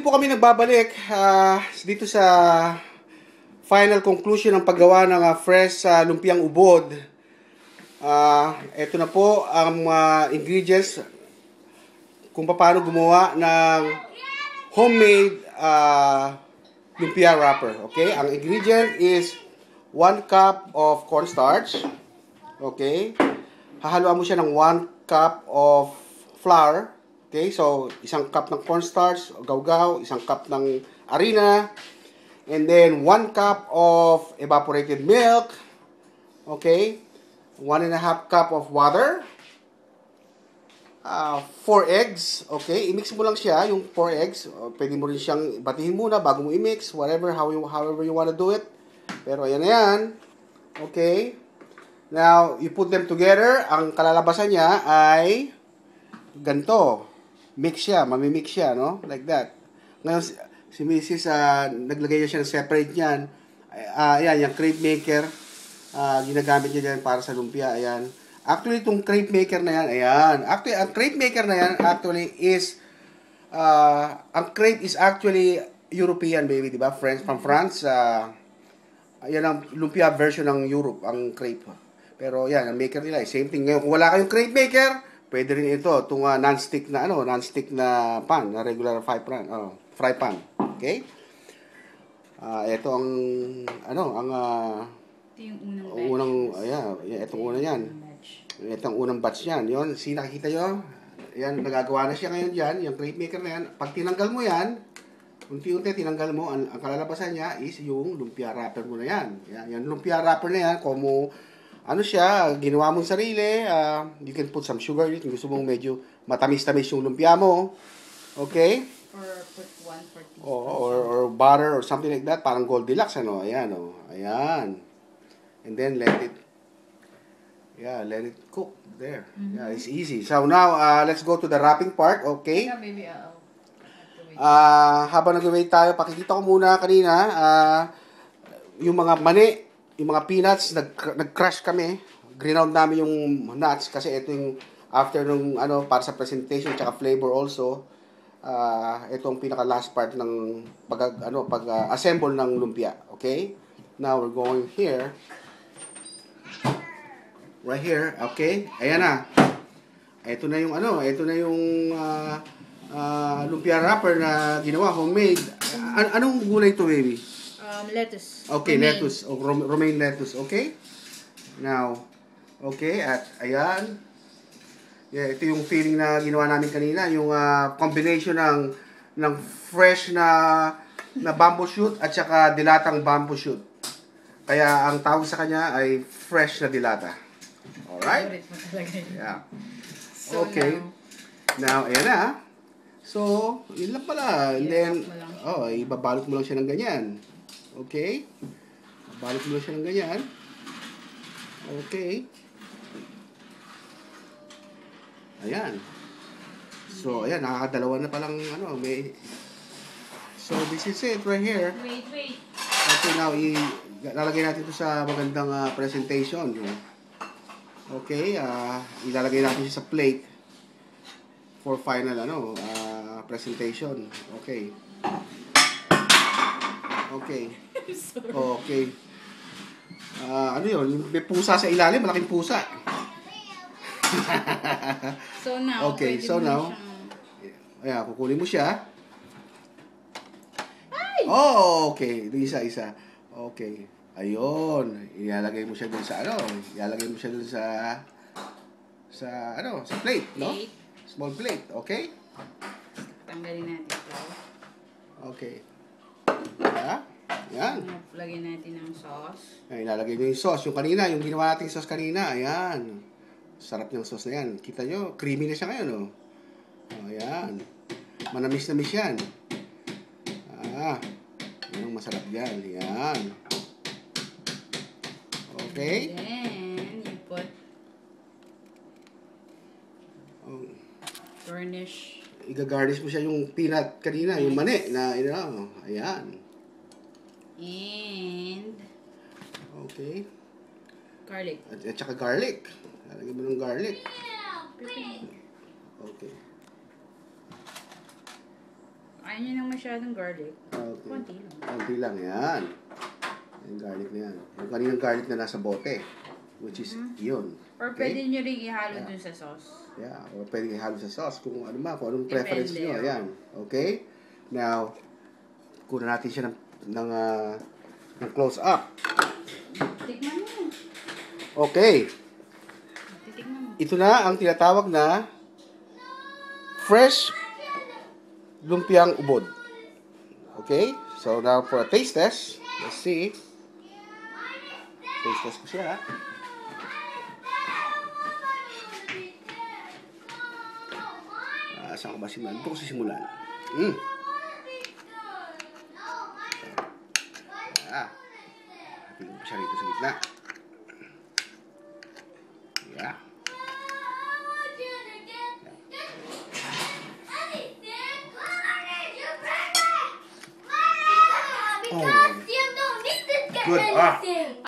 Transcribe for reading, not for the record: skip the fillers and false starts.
Muli po kami nagbabalik dito sa final conclusion ng paggawa ng fresh lumpiang ubod. Ito na po ang ingredients kung paano gumawa ng homemade lumpia wrapper. Okay? Ang ingredient is 1 cup of cornstarch. Okay? Hahaluan mo siya ng 1 cup of flour. Okay, so isang cup ng cornstarch, gawgaw, isang cup ng harina, and then 1 cup of evaporated milk. Okay, 1.5 cup of water, 4 eggs. Okay, i-mix mo lang siya, yung 4 eggs. Pwede mo rin siyang batihin muna bago mo i-mix, however you wanna do it. Pero ayan na yan. Okay, now you put them together. Ang kalalabasan niya ay ganito. Mix siya, mamimix siya, no? Like that. Ngayon, si Mrs. naglagay niya siya ng separate niyan. Ayan, yung crepe maker. Ginagamit niya dyan para sa lumpia. Ayan. Actually, itong crepe maker na yan, ayan. Actually, ang crepe maker na yan, actually, is, ang crepe is actually European, baby, di ba? From France. Ayan ang lumpia version ng Europe, ang crepe. Pero, yan, ang maker nila, same thing. Ngayon, kung wala kayong crepe maker, pwede rin ito, itong non-stick na pan, na regular fry pan. Okay? Ito ang ito yung unang itong unang yan. Itong unang batch yan. Yun, nakikita nyo? Yan, nagagawa na siya ngayon dyan, yung crepe maker na yan. Pag tinanggal mo yan, unti-unti tinanggal mo, ang kalalabasan niya is yung lumpia wrapper mo na yan. Yan, lumpia wrapper na yan, siya, ginawa mong sarili, you can put some sugar in it, kung gusto mong medyo matamis-tamis yung lumpia mo. Okay? Or put 1 teaspoon. Or butter or something like that, parang Goldilocks, Ayan, Ayan. And then let it cook there. Mm-hmm. Yeah, it's easy. So now, let's go to the wrapping part, okay? Yeah, maybe I'll have to wait. Habang nag-wait tayo, pakikita ko muna kanina, yung mga mani, yung mga peanuts, nag-crush kami. Grinound namin yung nuts kasi ito yung after nung para sa presentation tsaka flavor also. Ito ang pinaka last part ng pag-assemble ng lumpia. Okay? Now we're going here. Right here, okay? Ayan na. Ito na yung lumpia wrapper na ginawa homemade. Anong gulay to, baby? Lettuce. Okay, romaine. lettuce. Romaine lettuce. Okay? Now, okay, at ayan. Yeah, ito yung feeling na ginawa namin kanina. Yung combination ng fresh na bamboo shoot at saka dilatang bamboo shoot. Kaya ang tawag sa kanya ay fresh na dilata. Alright? Yeah. So okay. Now, ayan na. So, yun lang pala. And then, ibabalot mo lang siya ng ganyan. Okay? Balot mo siya ng ganyan. Okay. Ayan. So, ayan, nakakadalawa na palang may... So, this is it right here. Wait. Okay, now, ilalagay natin ito sa magandang presentation. Okay, ilalagay natin siya sa plate for final, presentation. Okay. Okay. Okay. Yun? May pusa sa ilalim. Malaking pusa. So now, okay, so now, ayan, kukunin mo siya. Ay! Oh, okay. Isa. Okay. Ayun. Ilalagay mo siya dun sa Ilalagay mo siya dun sa plate, no? Small plate, okay? Tanggalin natin ito. Okay. Yan. Lagyan natin ng sauce. Ay, ilalagay nyo yung sauce. Yung kanina, yung ginawa natin sauce kanina. Ayan. Sarap ng sauce na yan. Kita nyo, creamy na siya ngayon, ayan. Manamis-namis yan. Yan ang masarap yan. Ayan. Okay. Then, you put garnish. Iga-garnish mo siya yung peanut kanina, yung mani na, ayan. And okay. Garlic. At saka garlic. Lalagyan mo ng garlic. Okay. Ayaw niya nang masyadong garlic. Okay. Konti lang. Konti lang, yan. Yung garlic na yan. Yung kaninang garlic na nasa bote. Which is yun. Or Okay? pwede nyo rin ihalo dun sa sauce. Yeah, or pwede ihalo sa sauce kung ano ba, kung anong preference Depende, nyo. oh. Ayan. Okay? Now, kunan natin siya ng close up. Tikman mo. Okay. Titikman mo. Ito na ang tinatawag na fresh lumpiang ubod. Okay? So, now for a taste test. Let's see. Taste test ko siya, ha? Saan ko ba simulan? Ito ko simulan. Hatiin ko siya rito sa gitna. Yeah. Oh. Good.